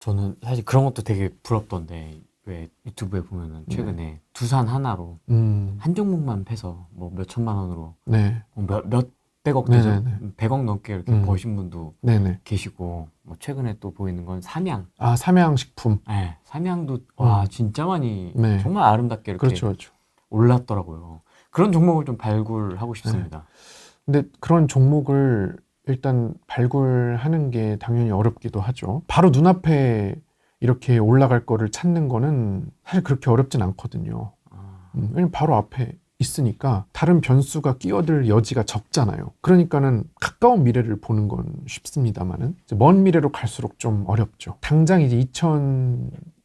저는 사실 그런 것도 되게 부럽던데 왜 유튜브에 보면은 최근에 두산 하나로 한 종목만 패서 뭐 몇 천만 원으로 네. 뭐 몇백억 되죠? 네네네. 100억 넘게 이렇게 버신 분도 네네. 계시고 뭐 최근에 또 보이는 건 삼양. 아, 삼양식품. 네, 삼양도 와 음. 진짜 많이 네. 정말 아름답게 이렇게 그렇죠, 그렇죠. 올랐더라고요. 그런 종목을 좀 발굴하고 네. 싶습니다. 근데 그런 종목을 일단 발굴하는 게 당연히 어렵기도 하죠. 바로 눈앞에 이렇게 올라갈 거를 찾는 거는 사실 그렇게 어렵진 않거든요. 아, 왜냐면 바로 앞에 있으니까 다른 변수가 끼어들 여지가 적잖아요. 그러니까는 가까운 미래를 보는 건 쉽습니다만은 이제 먼 미래로 갈수록 좀 어렵죠. 당장 이제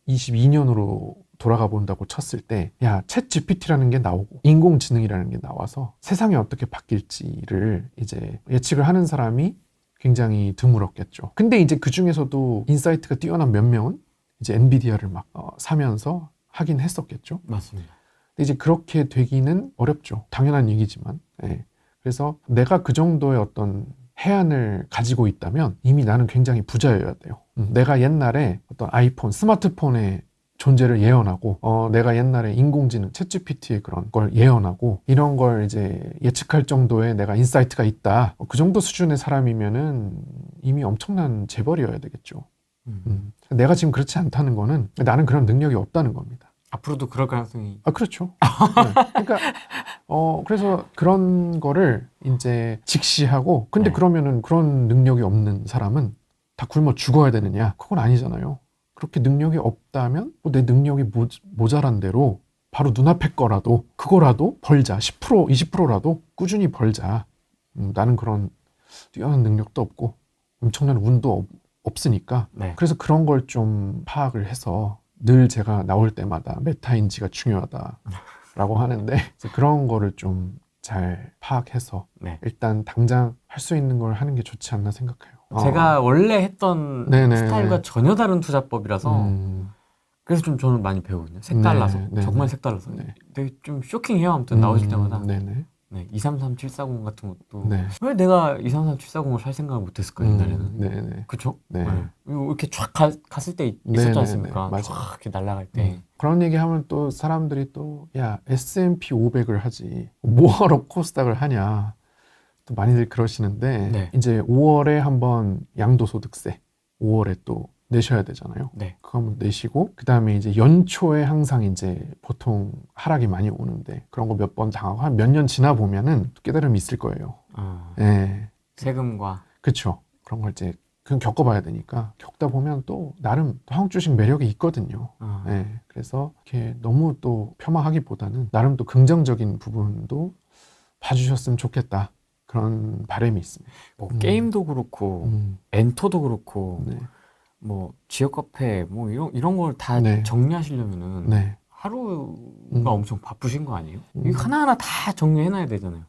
2022년으로 돌아가 본다고 쳤을 때, 야, 챗 GPT라는 게 나오고, 인공지능이라는 게 나와서 세상이 어떻게 바뀔지를 이제 예측을 하는 사람이 굉장히 드물었겠죠. 근데 이제 그 중에서도 인사이트가 뛰어난 몇 명은 이제 엔비디아를 막 사면서 하긴 했었겠죠. 맞습니다. 근데 이제 그렇게 되기는 어렵죠. 당연한 얘기지만. 예. 그래서 내가 그 정도의 어떤 해안을 가지고 있다면 이미 나는 굉장히 부자여야 돼요. 내가 옛날에 어떤 아이폰, 스마트폰의 존재를 예언하고, 내가 옛날에 인공지능, 챗GPT의 그런 걸 예언하고, 이런 걸 이제 예측할 정도의 내가 인사이트가 있다. 그 정도 수준의 사람이면은 이미 엄청난 재벌이어야 되겠죠. 내가 지금 그렇지 않다는 거는 나는 그런 능력이 없다는 겁니다. 앞으로도 그럴 가능성이 아, 그렇죠. 네. 그러니까, 그래서 그런 거를 이제 직시하고, 근데 네. 그러면은 그런 능력이 없는 사람은 다 굶어 죽어야 되느냐? 그건 아니잖아요. 그렇게 능력이 없다면 뭐 내 능력이 모자란 대로 바로 눈앞에 거라도 그거라도 벌자. 10%, 20%라도 꾸준히 벌자. 나는 그런 뛰어난 능력도 없고 엄청난 운도 없으니까. 네. 그래서 그런 걸 좀 파악을 해서 늘 제가 나올 때마다 메타인지가 중요하다라고 하는데 그래서 그런 거를 좀 잘 파악해서 네. 일단 당장 할 수 있는 걸 하는 게 좋지 않나 생각해요. 제가 원래 했던 네네. 스타일과 전혀 다른 투자법이라서 그래서 좀 저는 많이 배우거든요. 색달라서 네, 정말 네, 색달라서 네. 되게 좀 쇼킹해요. 아무튼 나오실 때마다 네네. 네, 233740 같은 것도 네. 왜 내가 233740을 살 생각을 못했을까 옛날에는. 네네. 그쵸? 네. 이렇게 쫙 갔을 때 있었지 네네네. 않습니까? 맞아. 쫙 이렇게 날아갈 때. 그런 얘기 하면 또 사람들이 또, 야, S&P 500을 하지. 뭐하러 코스닥을 하냐. 또 많이들 그러시는데, 네. 이제 5월에 한번 양도소득세, 5월에 또 내셔야 되잖아요. 네. 그거 한번 내시고, 그 다음에 이제 연초에 항상 이제 보통 하락이 많이 오는데, 그런 거 몇 번 당하고 한 몇 년 지나 보면은 또 깨달음이 있을 거예요. 예. 세금과 그쵸. 그런 걸 이제 그냥 겪어봐야 되니까 겪다 보면 또 나름 또 한국 주식 매력이 있거든요. 예. 그래서 이렇게 너무 또 폄하하기보다는 나름 또 긍정적인 부분도 봐주셨으면 좋겠다. 그런 바람이 있습니다. 뭐 게임도 그렇고 엔터도 그렇고 네. 뭐 지역 카페 뭐 이런 걸 다 네. 정리하시려면은 네. 하루가 엄청 바쁘신 거 아니에요? 이거 하나하나 다 정리해놔야 되잖아요.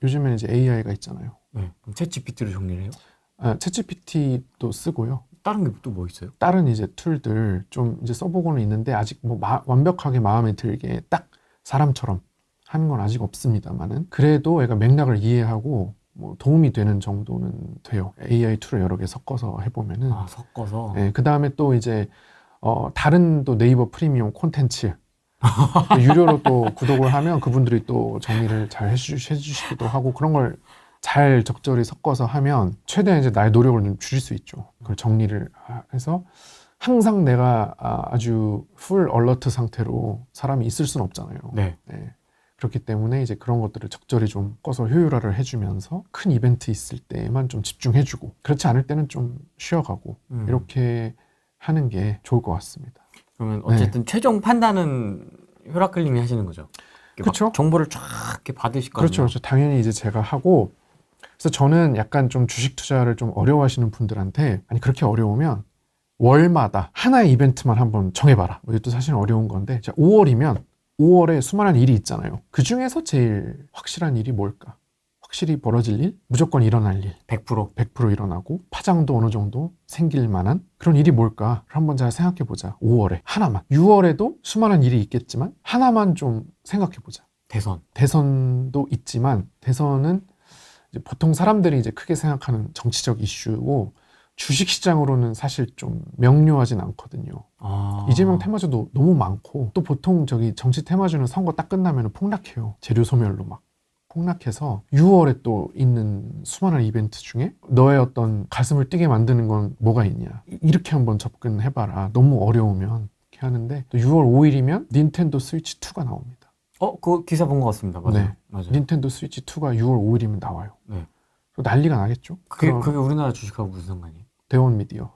요즘에는 이제 AI가 있잖아요. 네. 그럼 챗 GPT로 정리를 해요? 아, 챗GPT도 쓰고요. 다른 게 또 뭐 있어요? 다른 이제 툴들 좀 이제 써보고는 있는데 아직 뭐 완벽하게 마음에 들게 딱 사람처럼 하는 건 아직 없습니다만은 그래도 얘가 맥락을 이해하고 뭐 도움이 되는 정도는 돼요. AI 툴을 여러 개 섞어서 해보면은. 섞어서. 네, 그 다음에 또 이제 다른 또 네이버 프리미엄 콘텐츠 유료로 또 구독을 하면 그분들이 또 정리를 잘 해주시기도 하고 그런 걸 잘 적절히 섞어서 하면 최대한 이제 나의 노력을 좀 줄일 수 있죠. 그걸 정리를 해서 항상 내가 아주 풀 얼러트 상태로 사람이 있을 수는 없잖아요. 네. 네. 그렇기 때문에 이제 그런 것들을 적절히 좀 꺼서 효율화를 해주면서 큰 이벤트 있을 때만 좀 집중해주고 그렇지 않을 때는 좀 쉬어가고 이렇게 하는 게 좋을 것 같습니다. 그러면 어쨌든 최종 판단은 효라클님이 하시는 거죠? 그렇죠. 정보를 쫙 이렇게 받으실 거예요. 그렇죠. 그렇죠. 당연히 이제 제가 하고 그래서 저는 약간 좀 주식 투자를 좀 어려워하시는 분들한테 아니 그렇게 어려우면 월마다 하나의 이벤트만 한번 정해봐라. 뭐 이것도 사실 어려운 건데 5월이면 5월에 수많은 일이 있잖아요. 그 중에서 제일 확실한 일이 뭘까? 확실히 벌어질 일? 무조건 일어날 일. 100% 일어나고 파장도 어느 정도 생길 만한 그런 일이 뭘까? 한번 잘 생각해보자. 5월에 하나만. 6월에도 수많은 일이 있겠지만 하나만 좀 생각해보자. 대선도 있지만 대선은 이제 보통 사람들이 이제 크게 생각하는 정치적 이슈고 주식시장으로는 사실 좀 명료하진 않거든요. 이재명 테마주도 너무 많고 또 보통 저기 정치 테마주는 선거 딱 끝나면 폭락해요. 재료 소멸로 막 폭락해서 6월에 또 있는 수많은 이벤트 중에 너의 어떤 가슴을 뛰게 만드는 건 뭐가 있냐, 이렇게 한번 접근해봐라. 너무 어려우면 이렇게 하는데 또 6월 5일이면 닌텐도 스위치 2가 나옵니다. 그 기사 본 것 같습니다. 맞아요. 네. 맞아요. 닌텐도 스위치 2가 6월 5일이면 나와요. 네. 난리가 나겠죠. 그게 우리나라 주식하고 무슨 상관이에요?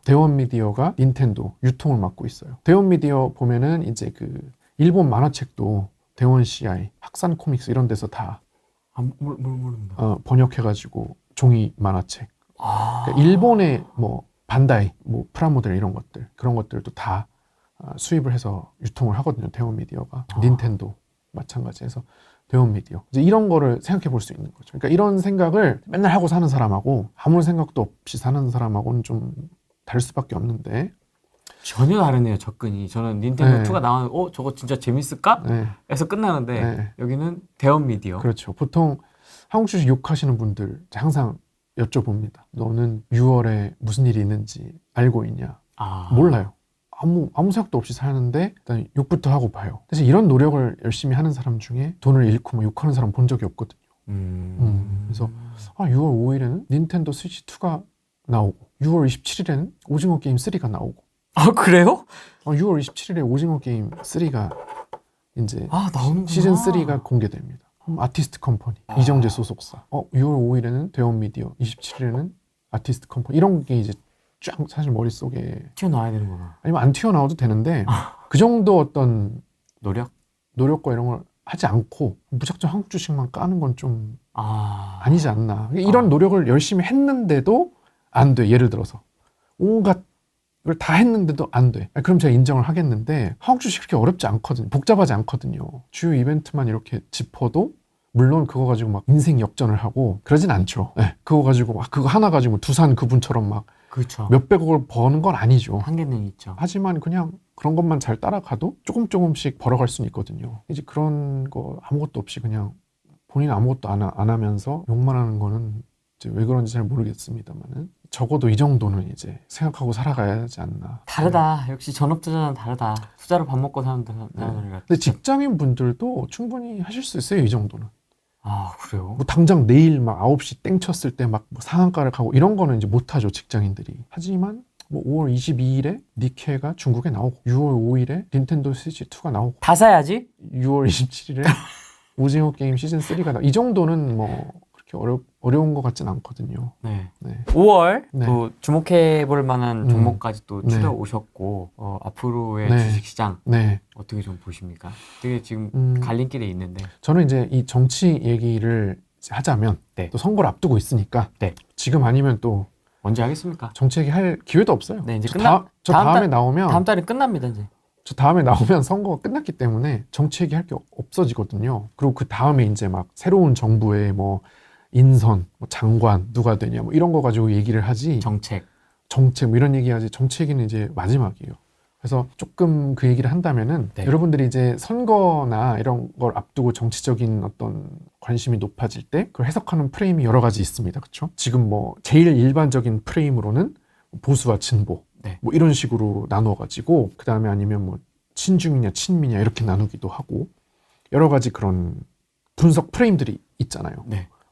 대원미디어가 닌텐도 유통을 맡고 있어요. 대원미디어 보면은 이제 그 일본 만화책도 대원 CI, 학산 코믹스 이런 데서 다 모릅니다. 번역해가지고 종이 만화책. 그러니까 일본의 뭐 반다이, 뭐 프라모델 이런 것들, 그런 것들도 다 수입을 해서 유통을 하거든요. 대원미디어가. 닌텐도 마찬가지해서 대원미디어. 이제 이런 거를 생각해 볼 수 있는 거죠. 그러니까 이런 생각을 맨날 하고 사는 사람하고 아무런 생각도 없이 사는 사람하고는 좀 다를 수밖에 없는데 전혀 다르네요, 접근이. 저는 닌텐도 네. 2가 나오면 저거 진짜 재밌을까? 네. 해서 끝나는데 네. 여기는 대원 미디어. 그렇죠. 보통 한국 주식 욕하시는 분들 항상 여쭤봅니다. 너는 6월에 무슨 일이 있는지 알고 있냐? 몰라요. 아무 생각도 없이 사는데 일단 욕부터 하고 봐요. 사실 이런 노력을 열심히 하는 사람 중에 돈을 잃고 뭐 욕하는 사람 본 적이 없거든요. 그래서 6월 5일에는 닌텐도 스위치 2가 나오고 6월 27일에는 오징어 게임 3가 나오고 그래요? 6월 27일에 오징어 게임 3가 이제 나오는구나. 시즌 3가 공개됩니다. 아티스트 컴퍼니 이정재 소속사. 6월 5일에는 대원미디어, 27일에는 아티스트 컴퍼니 이런 게 이제 쫙 사실 머릿속에 튀어나와야 되는구나. 아니면 안 튀어나와도 되는데 그 정도 어떤 노력과 이런 걸 하지 않고 무작정 한국 주식만 까는 건 좀 아니지 않나. 이런 노력을 열심히 했는데도 안 돼. 예를 들어서 온갖 걸 다 했는데도 안 돼. 그럼 제가 인정을 하겠는데 한국 주식 그렇게 어렵지 않거든요. 복잡하지 않거든요. 주요 이벤트만 이렇게 짚어도 물론 그거 가지고 막 인생 역전을 하고 그러진 않죠. 네, 그거 가지고 막 그거 하나 가지고 두산 그분처럼 막 그렇죠. 몇백억을 버는 건 아니죠. 한계는 있죠. 하지만 그냥 그런 것만 잘 따라가도 조금씩 벌어갈 수는 있거든요. 이제 그런 거 아무것도 없이 그냥 본인 아무것도 안 하면서 욕만 하는 거는 이제 왜 그런지 잘 모르겠습니다만은 적어도 이 정도는 이제 생각하고 살아가야 하지 않나. 다르다. 역시 전업투자는 다르다. 투자로 밥 먹고 사는 소리가. 근데 직장인 분들도 충분히 하실 수 있어요. 이 정도는. 그래요? 뭐 당장 내일 막 9시 땡 쳤을 때 막 뭐 상한가를 가고 이런 거는 이제 못하죠. 직장인들이. 하지만 뭐 5월 22일에 니케가 중국에 나오고 6월 5일에 닌텐도 스위치 2가 나오고 다 사야지. 6월 27일에 오징어 게임 시즌 3가 나오고 이 정도는 뭐 그렇게 어려운 것 같진 않거든요. 네. 5월 또 주목해볼 만한 종목까지 또 네. 추려 오셨고 앞으로의 네. 주식시장 네. 어떻게 좀 보십니까? 되게 지금 갈림길에 있는데 저는 이제 이 정치 얘기를 이제 하자면 또 선거를 앞두고 있으니까 지금 아니면 또 언제 하겠습니까? 정치 얘기 할 기회도 없어요. 네, 이제 다음에 나오면 다음 달에 끝납니다 이제. 저 다음에 나오면 선거가 끝났기 때문에 정치 얘기할 게 없어지거든요. 그리고 그 다음에 이제 막 새로운 정부의 뭐 인선, 뭐 장관 누가 되냐 뭐 이런 거 가지고 얘기를 하지. 정책 뭐 이런 얘기하지. 정치 얘기는 이제 마지막이에요. 그래서 조금 그 얘기를 한다면은 여러분들이 이제 선거나 이런 걸 앞두고 정치적인 어떤 관심이 높아질 때 그걸 해석하는 프레임이 여러 가지 있습니다. 그렇죠? 지금 뭐 제일 일반적인 프레임으로는 보수와 진보 뭐 이런 식으로 나눠가지고 그 다음에 아니면 뭐 친중이냐 친미냐 이렇게 나누기도 하고 여러 가지 그런 분석 프레임들이 있잖아요.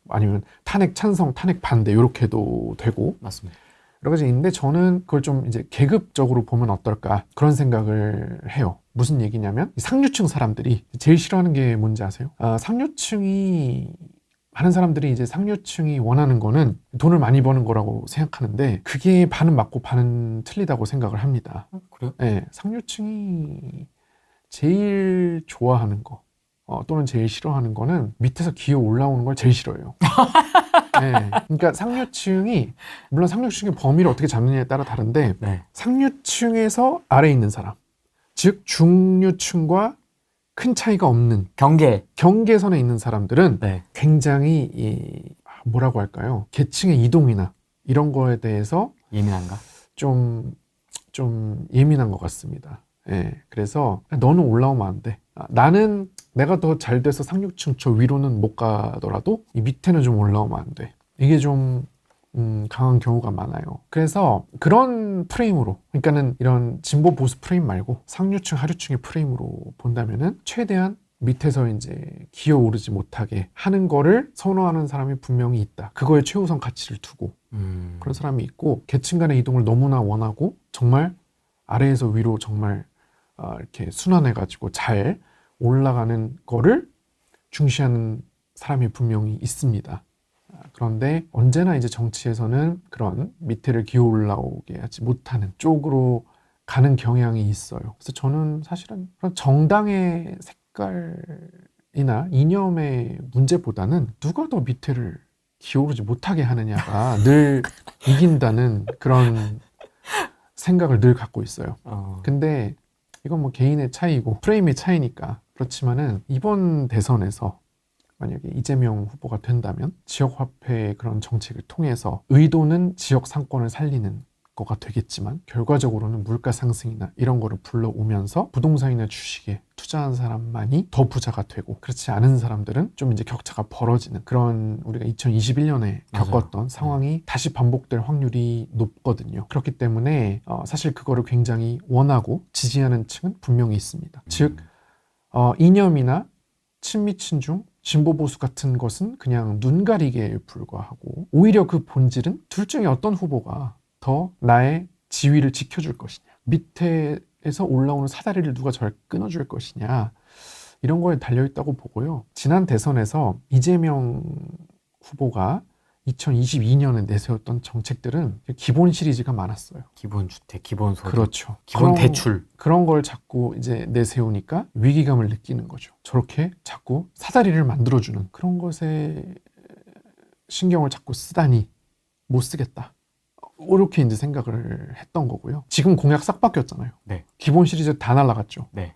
아니면 탄핵 찬성, 탄핵 반대 이렇게도 되고 맞습니다. 여러 가지 있는데 저는 그걸 좀 이제 계급적으로 보면 어떨까 그런 생각을 해요. 무슨 얘기냐면 상류층 사람들이 제일 싫어하는 게 뭔지 아세요? 상류층이 많은 사람들이 이제 상류층이 원하는 거는 돈을 많이 버는 거라고 생각하는데 그게 반은 맞고 반은 틀리다고 생각을 합니다. 그래요? 네, 상류층이 제일 좋아하는 거 또는 제일 싫어하는 거는 밑에서 기어 올라오는 걸 제일 싫어해요. 네, 그러니까 상류층이 물론 상류층의 범위를 어떻게 잡느냐에 따라 다른데 상류층에서 아래에 있는 사람 즉 중류층과 큰 차이가 없는 경계선에 있는 사람들은 굉장히 뭐라고 할까요? 계층의 이동이나 이런 거에 대해서 예민한가? 좀 예민한 것 같습니다. 그래서 너는 올라오면 안 돼. 나는 내가 더 잘 돼서 상류층 저 위로는 못 가더라도 이 밑에는 좀 올라오면 안 돼. 이게 좀 강한 경우가 많아요. 그래서 그런 프레임으로, 그러니까는 이런 진보 보수 프레임 말고 상류층 하류층의 프레임으로 본다면은 최대한 밑에서 이제 기어오르지 못하게 하는 거를 선호하는 사람이 분명히 있다. 그거에 최우선 가치를 두고 그런 사람이 있고, 계층 간의 이동을 너무나 원하고 정말 아래에서 위로 정말 이렇게 순환해가지고 잘 올라가는 거를 중시하는 사람이 분명히 있습니다. 그런데 언제나 이제 정치에서는 그런 밑에를 기어 올라오게 하지 못하는 쪽으로 가는 경향이 있어요. 그래서 저는 사실은 그런 정당의 색깔이나 이념의 문제보다는 누가 더 밑에를 기어오르지 못하게 하느냐가 늘 이긴다는 그런 생각을 늘 갖고 있어요. 근데 이건 뭐 개인의 차이고 프레임의 차이니까 그렇지만은 이번 대선에서 만약에 이재명 후보가 된다면 지역화폐의 그런 정책을 통해서 의도는 지역 상권을 살리는 거가 되겠지만 결과적으로는 물가 상승이나 이런 거를 불러오면서 부동산이나 주식에 투자한 사람만이 더 부자가 되고, 그렇지 않은 사람들은 좀 이제 격차가 벌어지는 그런 우리가 2021년에 겪었던 상황이 다시 반복될 확률이 높거든요. 그렇기 때문에 사실 그거를 굉장히 원하고 지지하는 층은 분명히 있습니다. 즉 이념이나 친미 친중 진보 보수 같은 것은 그냥 눈가리개에 불과하고, 오히려 그 본질은 둘 중에 어떤 후보가 더 나의 지위를 지켜줄 것이냐, 밑에서 올라오는 사다리를 누가 잘 끊어줄 것이냐, 이런 거에 달려있다고 보고요. 지난 대선에서 이재명 후보가 2022년에 내세웠던 정책들은 기본 시리즈가 많았어요. 기본주택, 기본소득, 그렇죠. 기본 대출. 그런 걸 자꾸 이제 내세우니까 위기감을 느끼는 거죠. 저렇게 자꾸 사다리를 만들어주는 그런 것에 신경을 자꾸 쓰다니 못 쓰겠다. 이렇게 이제 생각을 했던 거고요. 지금 공약 싹 바뀌었잖아요. 네. 기본 시리즈 다 날라갔죠. 네.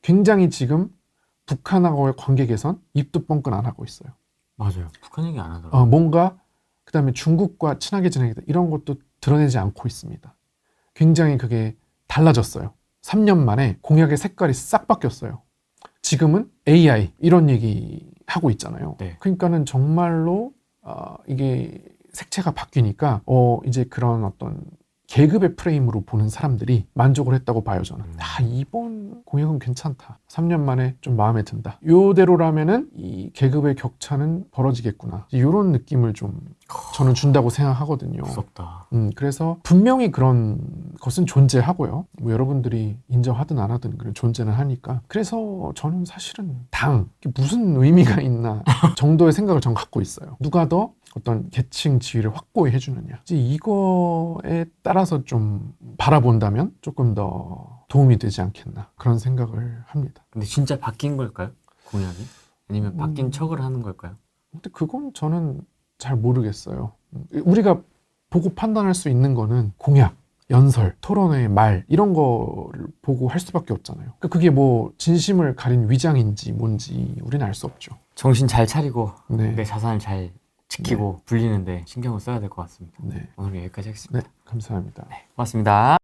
굉장히 지금 북한하고의 관계 개선 입도 뻥끗 안 하고 있어요. 맞아요. 북한 얘기 안 하더라고요. 뭔가 그다음에 중국과 친하게 지내겠다 이런 것도 드러내지 않고 있습니다. 굉장히 그게 달라졌어요. 3년 만에 공약의 색깔이 싹 바뀌었어요. 지금은 AI 이런 얘기 하고 있잖아요. 네. 그러니까는 정말로 이게 색채가 바뀌니까 이제 그런 어떤 계급의 프레임으로 보는 사람들이 만족을 했다고 봐요, 저는. 이번 공약은 괜찮다. 3년 만에 좀 마음에 든다. 요대로라면은 이 계급의 격차는 벌어지겠구나. 이런 느낌을 좀 저는 준다고 생각하거든요. 무섭다. 그래서 분명히 그런 것은 존재하고요. 뭐 여러분들이 인정하든 안 하든 그런 존재는 하니까. 그래서 저는 사실은 이게 무슨 의미가 있나 정도의 생각을 전 갖고 있어요. 누가 더 어떤 계층 지위를 확보해 주느냐, 이거에 따라서 좀 바라본다면 조금 더 도움이 되지 않겠나, 그런 생각을 합니다. 근데 진짜 바뀐 걸까요? 공약이? 아니면 바뀐 척을 하는 걸까요? 근데 그건 저는 잘 모르겠어요. 우리가 보고 판단할 수 있는 거는 공약, 연설, 토론회, 말 이런 거를 보고 할 수밖에 없잖아요. 그러니까 그게 뭐 진심을 가린 위장인지 뭔지 우리는 알 수 없죠. 정신 잘 차리고 네. 내 자산을 잘 지키고 불리는데 신경을 써야 될 것 같습니다. 네. 오늘 여기까지 하겠습니다. 네, 감사합니다. 고맙습니다.